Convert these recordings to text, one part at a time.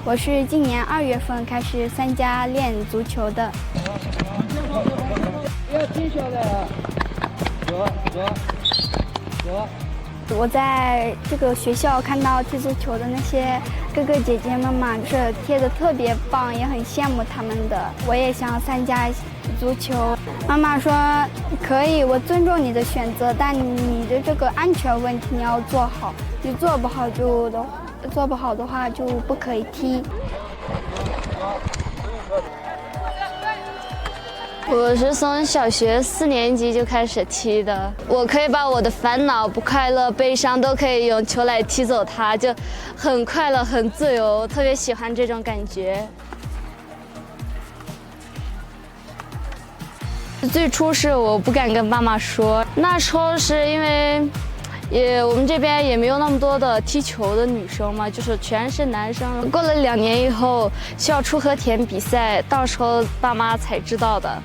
我是今年2月份开始参加练足球的。不要停下来，走。我在这个学校看到踢足球的那些哥哥姐姐们嘛，就是踢得特别棒，也很羡慕他们的。我也想参加足球。妈妈说可以，我尊重你的选择，但你的这个安全问题你要做好，你做不好的话就不可以踢。我是从小学4年级就开始踢的，我可以把我的烦恼、不快乐、悲伤都可以用球来踢走它，就很快乐、很自由，特别喜欢这种感觉。最初是我不敢跟爸妈说，那时候是因为我们这边也没有那么多的踢球的女生嘛，就是全是男生。过了2年以后，需要出和田比赛，到时候爸妈才知道的。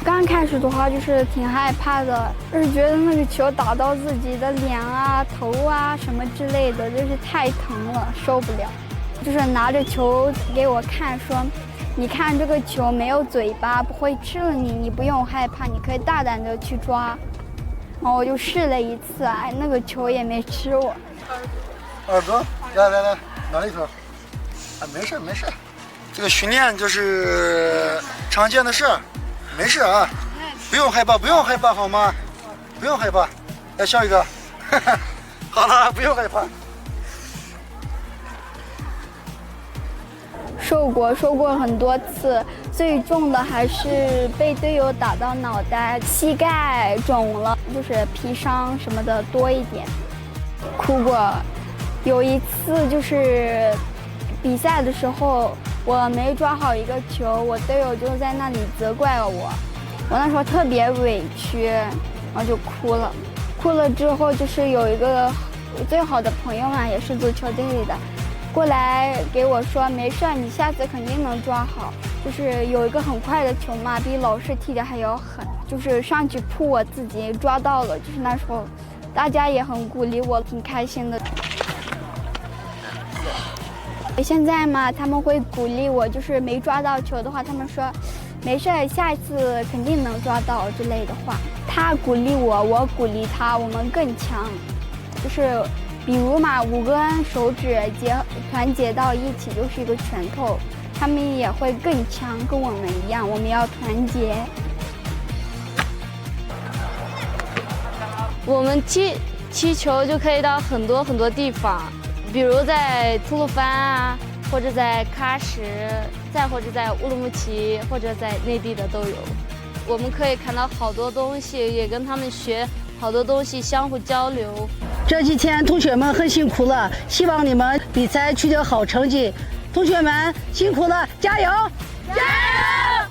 刚开始的话就是挺害怕的，就是觉得那个球打到自己的脸啊、头啊什么之类的，就是太疼了，受不了。就是拿着球给我看，说你看这个球没有嘴巴，不会吃了你，你不用害怕，你可以大胆的去抓。然后我就试了一次，哎，那个球也没吃我。二哥，来，拿一头。啊，没事，这个训练就是常见的事，没事啊，不用害怕，好吗？不用害怕。来，笑一个。好了，不用害怕。受过很多次，最重的还是被队友打到脑袋，膝盖肿了，就是皮伤什么的多一点，哭过。有一次就是比赛的时候，我没抓好一个球，我队友就在那里责怪我那时候特别委屈，然后就哭了。哭了之后，就是有一个最好的朋友嘛，也是足球队里的，过来给我说没事，你下次肯定能抓好。就是有一个很快的球嘛，比老师踢的还要狠，就是上去扑我自己抓到了。就是那时候，大家也很鼓励我，挺开心的。现在嘛，他们会鼓励我，就是没抓到球的话，他们说没事，下一次肯定能抓到之类的话。他鼓励我，我鼓励他，我们更强。就是比如嘛，5根手指团结到一起就是一个拳头，他们也会更强，跟我们一样，我们要团结。我们踢球就可以到很多地方，比如在吐鲁番啊，或者在喀什，再或者在乌鲁木齐，或者在内地的都有。我们可以看到好多东西，也跟他们学好多东西，相互交流。这几天同学们很辛苦了，希望你们比赛取得好成绩。同学们辛苦了，加油！加油！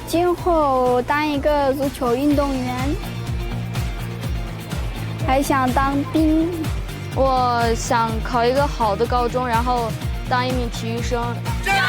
今后当一个足球运动员，还想当兵。我想考一个好的高中，然后当一名体育生。加油！